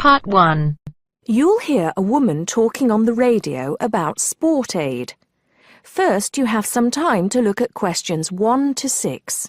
Part 1. You'll hear a woman talking on the radio about sport aid. First, you have some time to look at questions 1 to 6.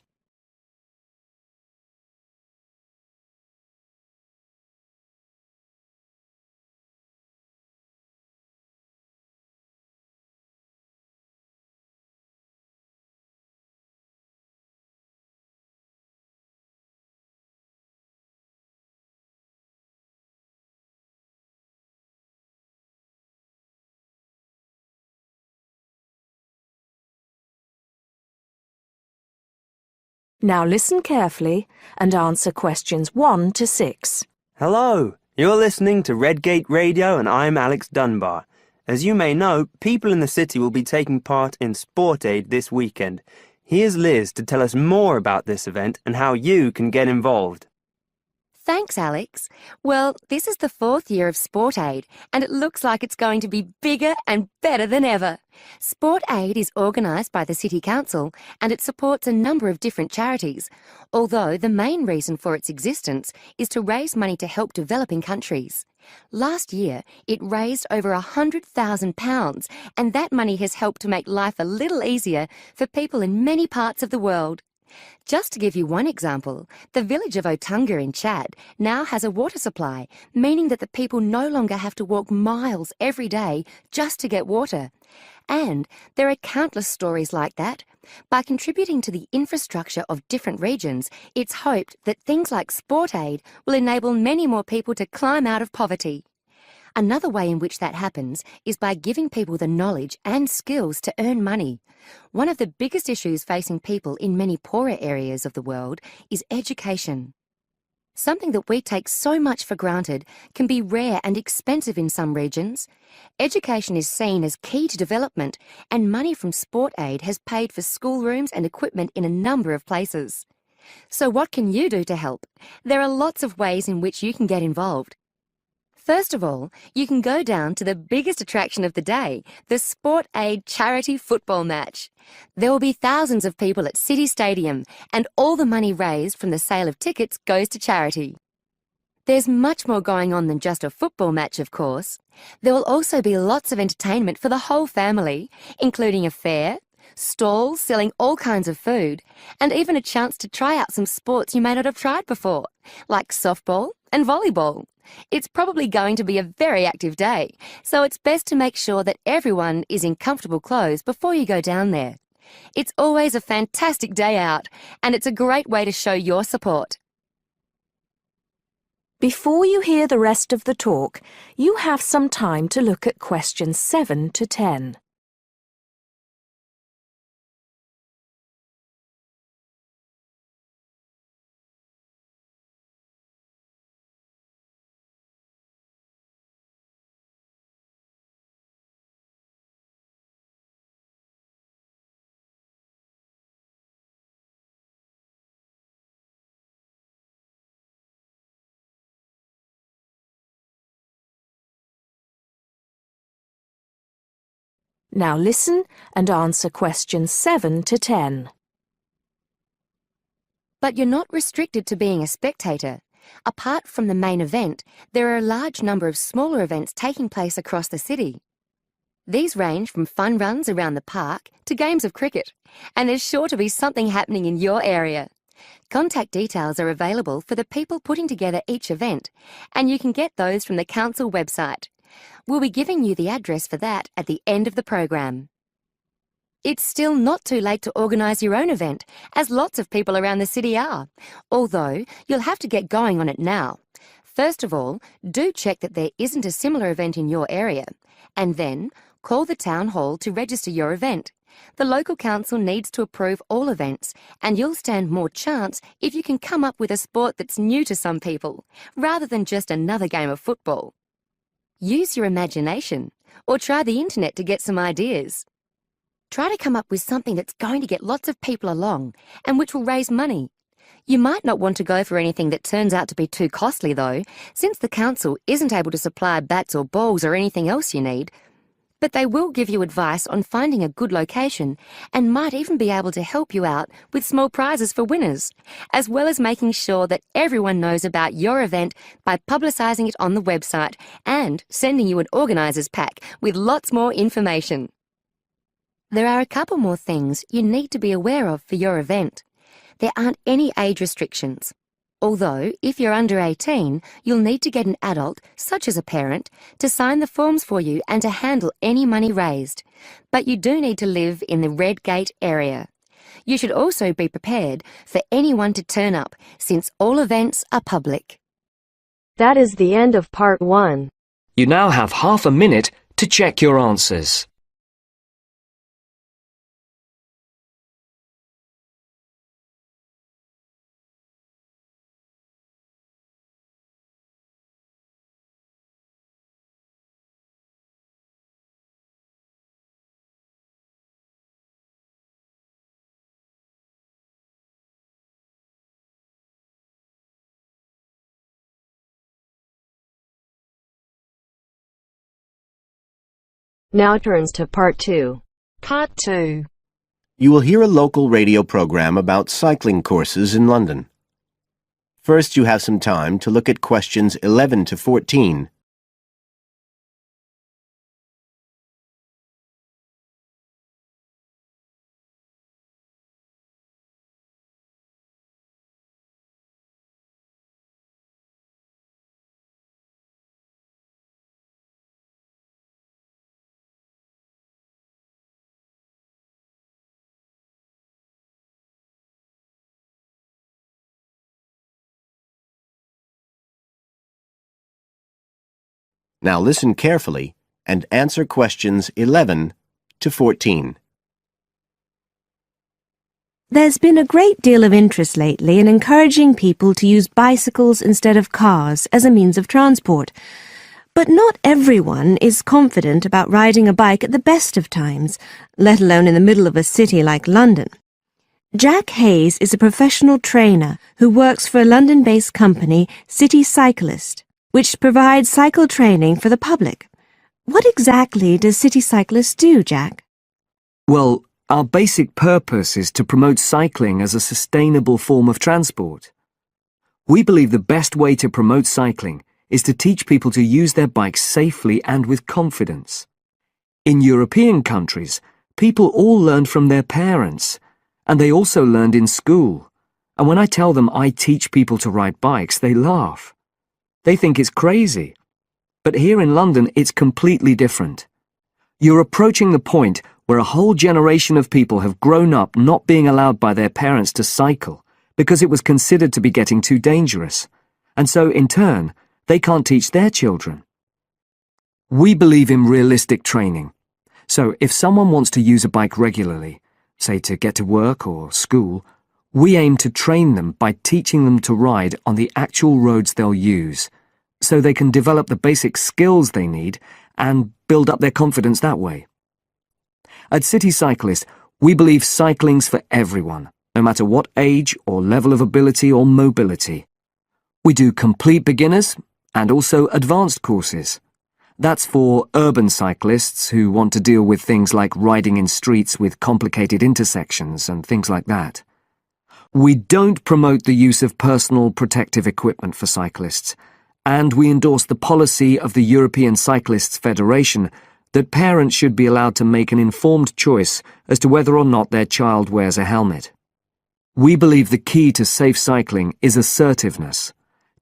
Now listen carefully and answer questions 1 to 6. Hello, you're listening to Redgate Radio and I'm Alex Dunbar. As you may know, people in the city will be taking part in Sport Aid this weekend. Here's Liz to tell us more about this event and how you can get involved. Thanks, Alex. Well, this is the 4th year of Sport Aid, and it looks like it's going to be bigger and better than ever. Sport Aid is organised by the City Council, and it supports a number of different charities, although the main reason for its existence is to raise money to help developing countries. Last year, it raised over £100,000, and that money has helped to make life a little easier for people in many parts of the world. Just to give you one example, the village of Otunga in Chad now has a water supply, meaning that the people no longer have to walk miles every day just to get water. And there are countless stories like that. By contributing to the infrastructure of different regions, it's hoped that things like Sport Aid will enable many more people to climb out of poverty. Another way in which that happens is by giving people the knowledge and skills to earn money. One of the biggest issues facing people in many poorer areas of the world is education. Something that we take so much for granted can be rare and expensive in some regions. Education is seen as key to development, and money from Sport Aid has paid for schoolrooms and equipment in a number of places. So what can you do to help? There are lots of ways in which you can get involved. First of all, you can go down to the biggest attraction of the day, the Sport Aid charity football match. There will be thousands of people at City Stadium, and all the money raised from the sale of tickets goes to charity. There's much more going on than just a football match, of course. There will also be lots of entertainment for the whole family, including a fair, stalls selling all kinds of food, and even a chance to try out some sports you may not have tried before, like softball and volleyball. It's probably going to be a very active day, so it's best to make sure that everyone is in comfortable clothes before you go down there. It's always a fantastic day out, and it's a great way to show your support. Before you hear the rest of the talk, you have some time to look at questions 7 to 10. Now listen and answer questions 7 to 10. But you're not restricted to being a spectator. Apart from the main event, there are a large number of smaller events taking place across the city. These range from fun runs around the park to games of cricket, and there's sure to be something happening in your area. Contact details are available for the people putting together each event, and you can get those from the council website. We'll be giving you the address for that at the end of the program. It's still not too late to organise your own event, as lots of people around the city are, although you'll have to get going on it now. First of all, do check that there isn't a similar event in your area, and then call the town hall to register your event. The local council needs to approve all events, and you'll stand more chance if you can come up with a sport that's new to some people, rather than just another game of football. Use your imagination, or try the internet to get some ideas. Try to come up with something that's going to get lots of people along, and which will raise money. You might not want to go for anything that turns out to be too costly though, since the council isn't able to supply bats or balls or anything else you need. but they will give you advice on finding a good location and might even be able to help you out with small prizes for winners, as well as making sure that everyone knows about your event by publicising it on the website and sending you an organiser's pack with lots more information. There are a couple more things you need to be aware of for your event. There aren't any age restrictions. Although, if you're under 18, you'll need to get an adult, such as a parent, to sign the forms for you and to handle any money raised. But you do need to live in the Red Gate area. You should also be prepared for anyone to turn up, since all events are public. That is the end of part 1. You now have half a minute to check your answers. Now turns to part 2. Part 2. You will hear a local radio program about cycling courses in London. First, you have some time to look at questions 11 to 14. Now listen carefully and answer questions 11 to 14. There's been a great deal of interest lately in encouraging people to use bicycles instead of cars as a means of transport. But not everyone is confident about riding a bike at the best of times, let alone in the middle of a city like London. Jack Hayes is a professional trainer who works for a London-based company, City Cyclist, which provides cycle training for the public. What exactly does City Cyclist do, Jack? Well, our basic purpose is to promote cycling as a sustainable form of transport. We believe the best way to promote cycling is to teach people to use their bikes safely and with confidence. In European countries, people all learned from their parents, and they also learned in school. And when I tell them I teach people to ride bikes, they laugh. They think it's crazy. But here in London, it's completely different. You're approaching the point where a whole generation of people have grown up not being allowed by their parents to cycle because it was considered to be getting too dangerous. And so, in turn, they can't teach their children. We believe in realistic training. So if someone wants to use a bike regularly, say to get to work or school, we aim to train them by teaching them to ride on the actual roads they'll use, so they can develop the basic skills they need and build up their confidence that way. At City Cyclist, we believe cycling's for everyone, no matter what age or level of ability or mobility. We do complete beginners and also advanced courses. That's for urban cyclists who want to deal with things like riding in streets with complicated intersections and things like that. We don't promote the use of personal protective equipment for cyclists, and we endorse the policy of the European Cyclists Federation that parents should be allowed to make an informed choice as to whether or not their child wears a helmet. We believe the key to safe cycling is assertiveness,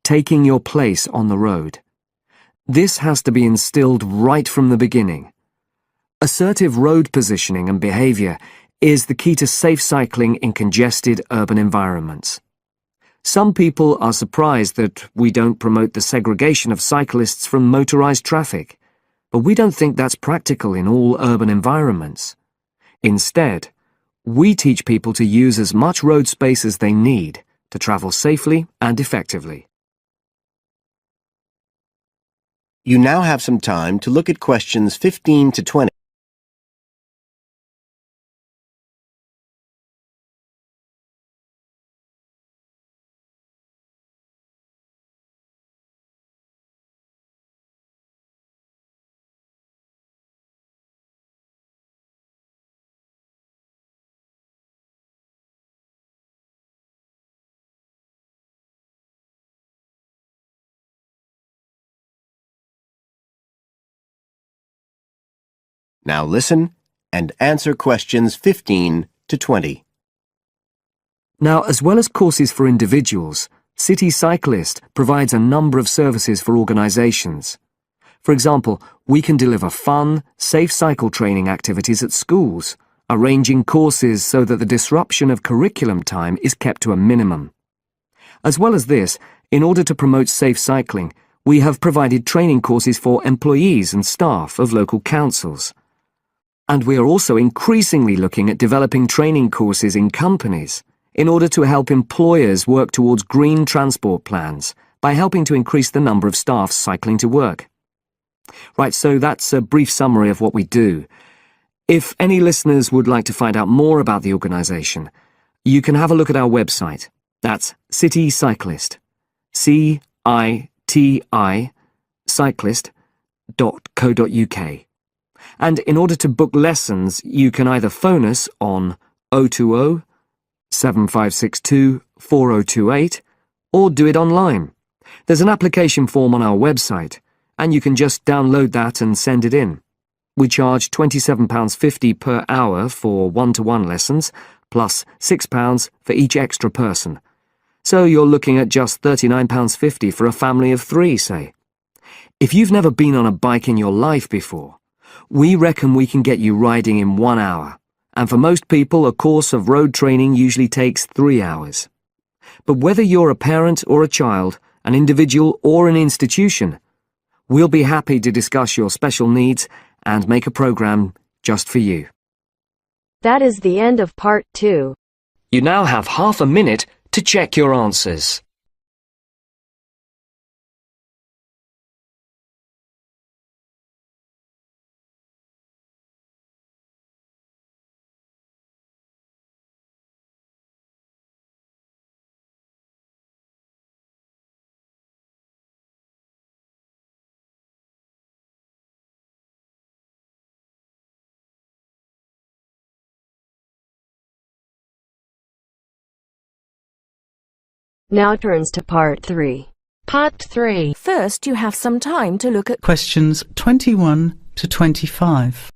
taking your place on the road. This has to be instilled right from the beginning. Assertive road positioning and behaviour is the key to safe cycling in congested urban environments. Some people are surprised that we don't promote the segregation of cyclists from motorised traffic, but we don't think that's practical in all urban environments. Instead, we teach people to use as much road space as they need to travel safely and effectively. You now have some time to look at questions 15 to 20. Now listen and answer questions 15 to 20. Now, as well as courses for individuals, City Cyclist provides a number of services for organisations. For example, we can deliver fun, safe cycle training activities at schools, arranging courses so that the disruption of curriculum time is kept to a minimum. As well as this, in order to promote safe cycling, we have provided training courses for employees and staff of local councils. And we are also increasingly looking at developing training courses in companies in order to help employers work towards green transport plans by helping to increase the number of staff cycling to work. Right, so that's a brief summary of what we do. If any listeners would like to find out more about the organisation, you can have a look at our website. That's City Cyclist. CITI cyclist.co.uk. And in order to book lessons, you can either phone us on 020 7562 4028 or do it online. There's an application form on our website, and you can just download that and send it in. We charge £27.50 per hour for one-to-one lessons, plus £6 for each extra person. So you're looking at just £39.50 for a family of 3, say. If you've never been on a bike in your life before, we reckon we can get you riding in 1 hour, and for most people a course of road training usually takes 3 hours. But whether you're a parent or a child, an individual or an institution, we'll be happy to discuss your special needs and make a program just for you. That is the end of part 2. You now have half a minute to check your answers. Now turns to part 3. Part 3. First, you have some time to look at Questions 21 to 25.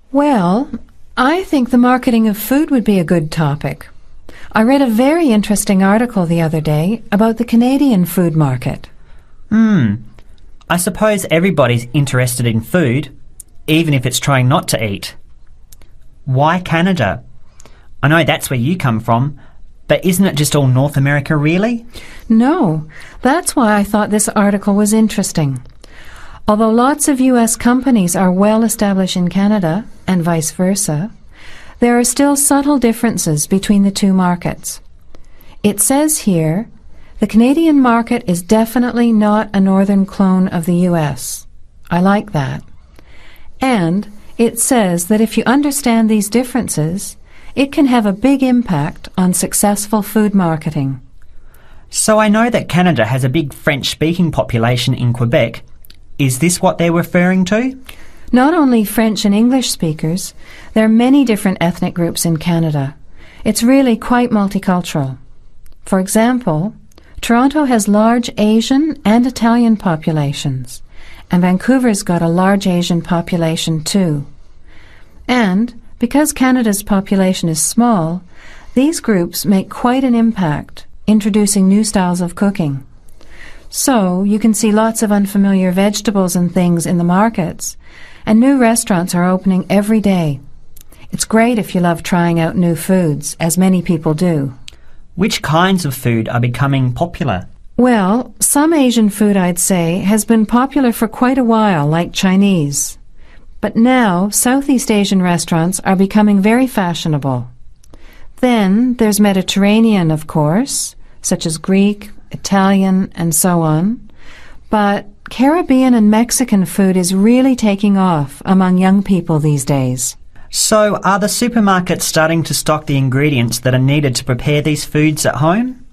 Well, I think the marketing of food would be a good topic. I read a very interesting article the other day about the Canadian food market. I suppose everybody's interested in food, even if it's trying not to eat. Why Canada? I know that's where you come from, but isn't it just all North America, really? No, that's why I thought this article was interesting. Although lots of US companies are well established in Canada, and vice versa, there are still subtle differences between the two markets. It says here, the Canadian market is definitely not a northern clone of the US. I like that. And it says that if you understand these differences, it can have a big impact on successful food marketing. So I know that Canada has a big French-speaking population in Quebec. Is this what they're referring to? Not only French and English speakers, there are many different ethnic groups in Canada. It's really quite multicultural. For example, Toronto has large Asian and Italian populations, and Vancouver's got a large Asian population too. And because Canada's population is small, these groups make quite an impact, introducing new styles of cooking. So you can see lots of unfamiliar vegetables and things in the markets, and new restaurants are opening every day. It's great if you love trying out new foods, as many people do. Which kinds of food are becoming popular? Well, some Asian food, I'd say, has been popular for quite a while, like Chinese. But now, Southeast Asian restaurants are becoming very fashionable. Then there's Mediterranean, of course, such as Greek, Italian, and so on. But Caribbean and Mexican food is really taking off among young people these days. So, are the supermarkets starting to stock the ingredients that are needed to prepare these foods at home?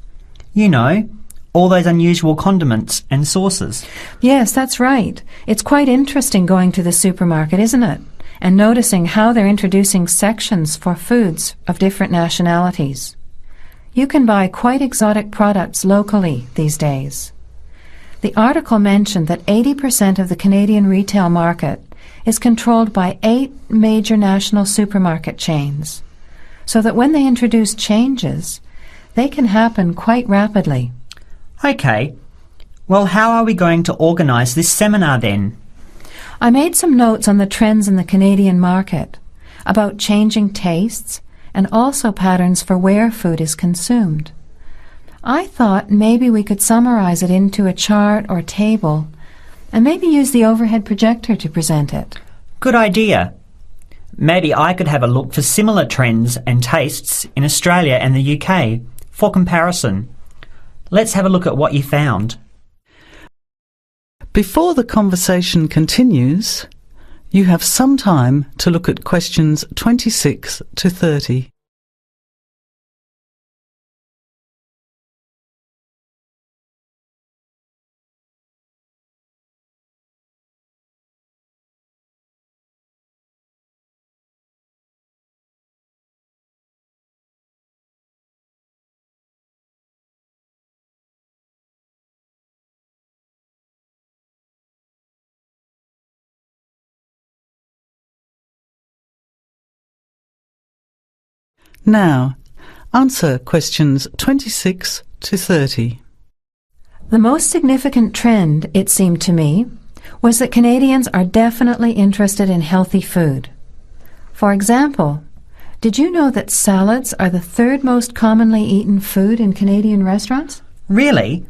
You know, all those unusual condiments and sauces. Yes, that's right. It's quite interesting going to the supermarket, isn't it? And noticing how they're introducing sections for foods of different nationalities. You can buy quite exotic products locally these days. The article mentioned that 80% of the Canadian retail market is controlled by 8 major national supermarket chains, so that when they introduce changes, they can happen quite rapidly. Okay. Well, how are we going to organise this seminar then? I made some notes on the trends in the Canadian market, about changing tastes, and also patterns for where food is consumed. I thought maybe we could summarize it into a chart or table and maybe use the overhead projector to present it. Good idea. Maybe I could have a look for similar trends and tastes in Australia and the UK for comparison. Let's have a look at what you found. Before the conversation continues, you have some time to look at questions 26 to 30. Now, answer questions 26 to 30. The most significant trend, it seemed to me, was that Canadians are definitely interested in healthy food. For example, did you know that salads are the 3rd most commonly eaten food in Canadian restaurants? Really?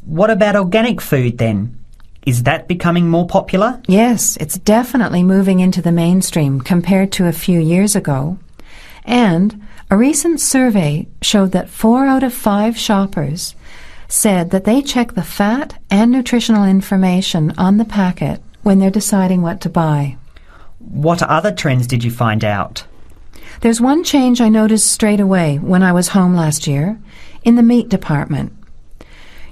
What about organic food then? Is that becoming more popular? Yes, it's definitely moving into the mainstream compared to a few years ago. And a recent survey showed that 4 out of 5 shoppers said that they check the fat and nutritional information on the packet when they're deciding what to buy. What other trends did you find out? There's one change I noticed straight away when I was home last year, in the meat department.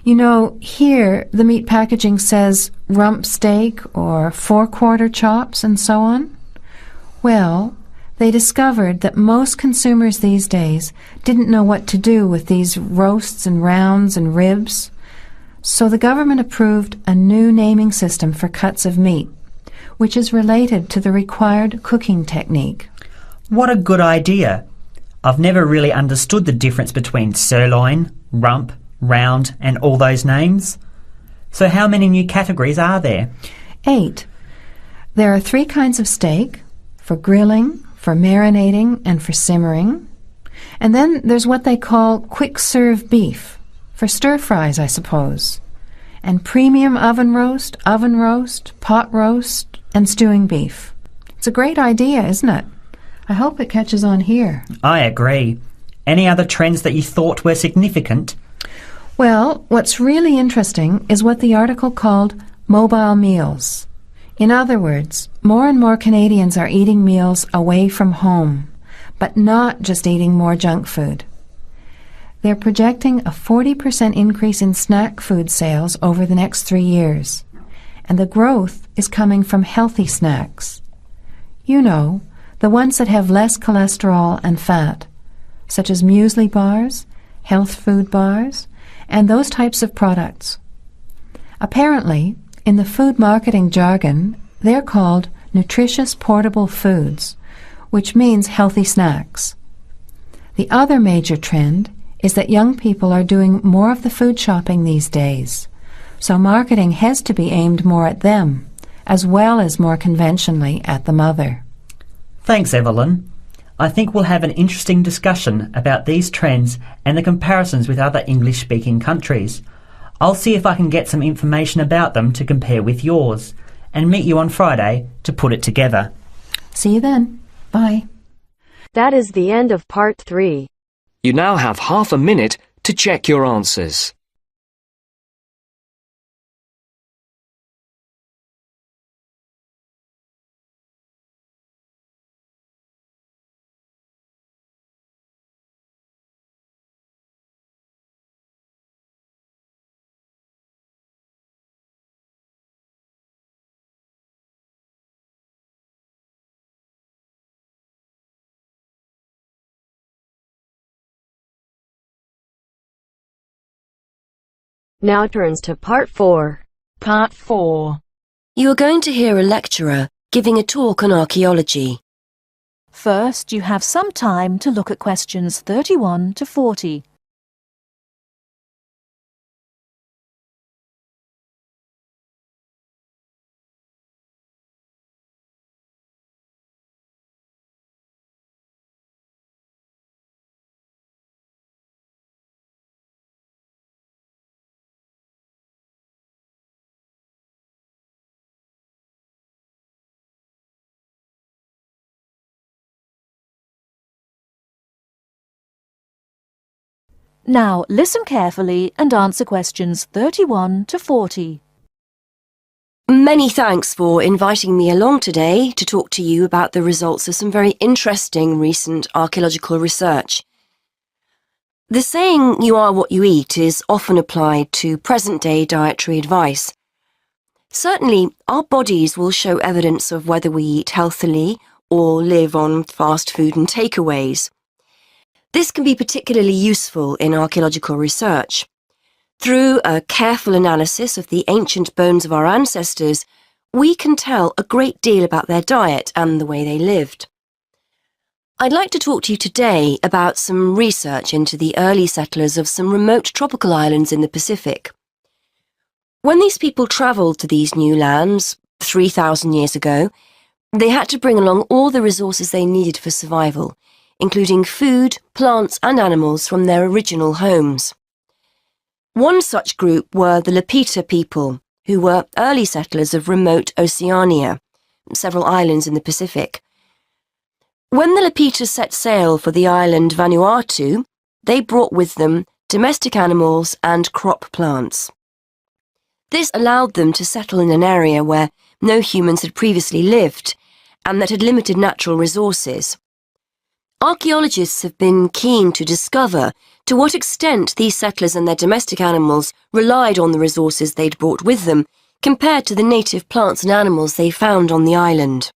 You know, here the meat packaging says rump steak or 4-quarter chops and so on. Well, they discovered that most consumers these days didn't know what to do with these roasts and rounds and ribs. So the government approved a new naming system for cuts of meat, which is related to the required cooking technique. What a good idea. I've never really understood the difference between sirloin, rump, round and all those names. So how many new categories are there? 8. There are 3 kinds of steak, for grilling, for marinating and for simmering. And then there's what they call quick-serve beef, for stir-fries, I suppose. And premium oven roast, pot roast, and stewing beef. It's a great idea, isn't it? I hope it catches on here. I agree. Any other trends that you thought were significant? Well, what's really interesting is what the article called mobile meals. In other words, more and more Canadians are eating meals away from home, but not just eating more junk food. They're projecting a 40% increase in snack food sales over the next 3 years, and the growth is coming from healthy snacks. You know, the ones that have less cholesterol and fat, such as muesli bars, health food bars, and those types of products. Apparently, in the food marketing jargon, they're called nutritious portable foods, which means healthy snacks. The other major trend is that young people are doing more of the food shopping these days, so marketing has to be aimed more at them, as well as more conventionally at the mother. Thanks, Evelyn. I think we'll have an interesting discussion about these trends and the comparisons with other English-speaking countries. I'll see if I can get some information about them to compare with yours, and meet you on Friday to put it together. See you then. Bye. That is the end of part 3. You now have half a minute to check your answers. Now turns to Part 4. Part 4. You are going to hear a lecturer giving a talk on archaeology. First, you have some time to look at questions 31 to 40. Now, listen carefully and answer questions 31 to 40. Many thanks for inviting me along today to talk to you about the results of some very interesting recent archaeological research. The saying, "you are what you eat," is often applied to present-day dietary advice. Certainly, our bodies will show evidence of whether we eat healthily or live on fast food and takeaways. This can be particularly useful in archaeological research. Through a careful analysis of the ancient bones of our ancestors, we can tell a great deal about their diet and the way they lived. I'd like to talk to you today about some research into the early settlers of some remote tropical islands in the Pacific. When these people travelled to these new lands 3,000 years ago, they had to bring along all the resources they needed for survival, including food, plants and animals from their original homes. One such group were the Lapita people, who were early settlers of remote Oceania, several islands in the Pacific. When the Lapita set sail for the island Vanuatu, they brought with them domestic animals and crop plants. This allowed them to settle in an area where no humans had previously lived and that had limited natural resources. Archaeologists have been keen to discover to what extent these settlers and their domestic animals relied on the resources they'd brought with them compared to the native plants and animals they found on the island.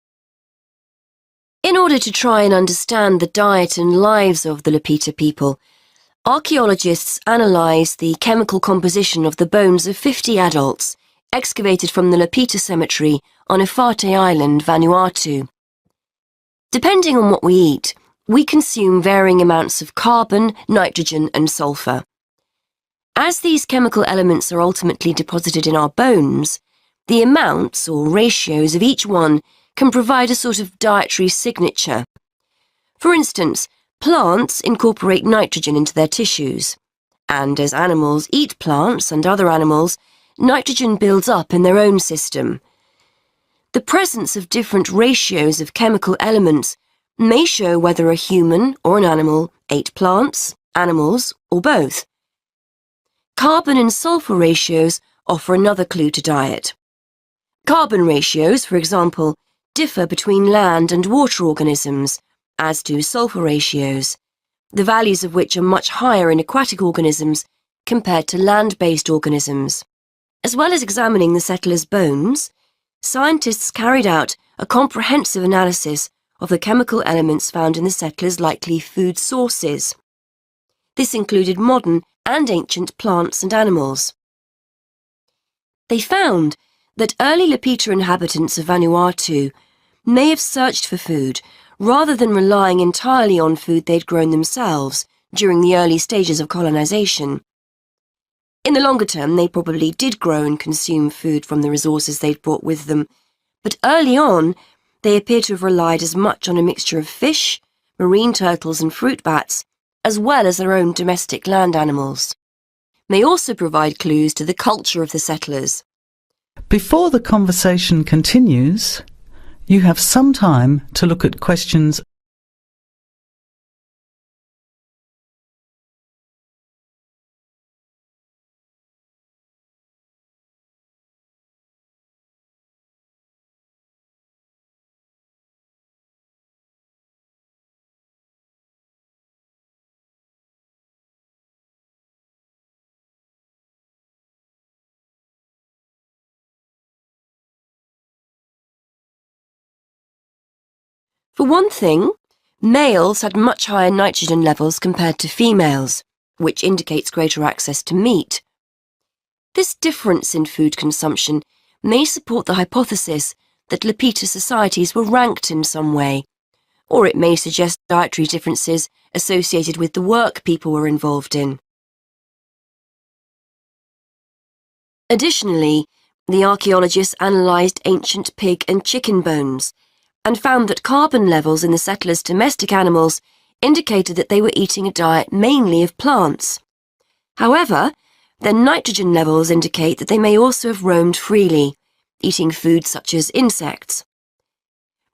In order to try and understand the diet and lives of the Lapita people, archaeologists analysed the chemical composition of the bones of 50 adults excavated from the Lapita cemetery on Efate Island, Vanuatu. Depending on what we eat, we consume varying amounts of carbon, nitrogen and sulfur. As these chemical elements are ultimately deposited in our bones, the amounts or ratios of each one can provide a sort of dietary signature. For instance, plants incorporate nitrogen into their tissues, and as animals eat plants and other animals, nitrogen builds up in their own system. The presence of different ratios of chemical elements may show whether a human or an animal ate plants, animals, or both. Carbon and sulfur ratios offer another clue to diet. Carbon ratios, for example, differ between land and water organisms, as do sulfur ratios, the values of which are much higher in aquatic organisms compared to land-based organisms. As well as examining the settlers' bones, scientists carried out a comprehensive analysis of the chemical elements found in the settlers' likely food sources. This included modern and ancient plants and animals. They found that early Lapita inhabitants of Vanuatu may have searched for food rather than relying entirely on food they'd grown themselves during the early stages of colonization. In the longer term, they probably did grow and consume food from the resources they'd brought with them, but early on, they appear to have relied as much on a mixture of fish, marine turtles and fruit bats, as well as their own domestic land animals. They also provide clues to the culture of the settlers. Before the conversation continues, you have some time to look at questions For one thing, males had much higher nitrogen levels compared to females, which indicates greater access to meat. This difference in food consumption may support the hypothesis that Lapita societies were ranked in some way, or it may suggest dietary differences associated with the work people were involved in. Additionally, the archaeologists analysed ancient pig and chicken bones and found that carbon levels in the settlers' domestic animals indicated that they were eating a diet mainly of plants. However, their nitrogen levels indicate that they may also have roamed freely, eating food such as insects.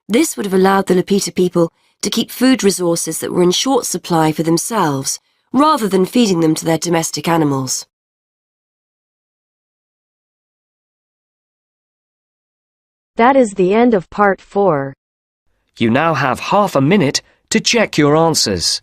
This would have allowed the Lapita people to keep food resources that were in short supply for themselves, rather than feeding them to their domestic animals. That is the end of part 4. You now have half a minute to check your answers.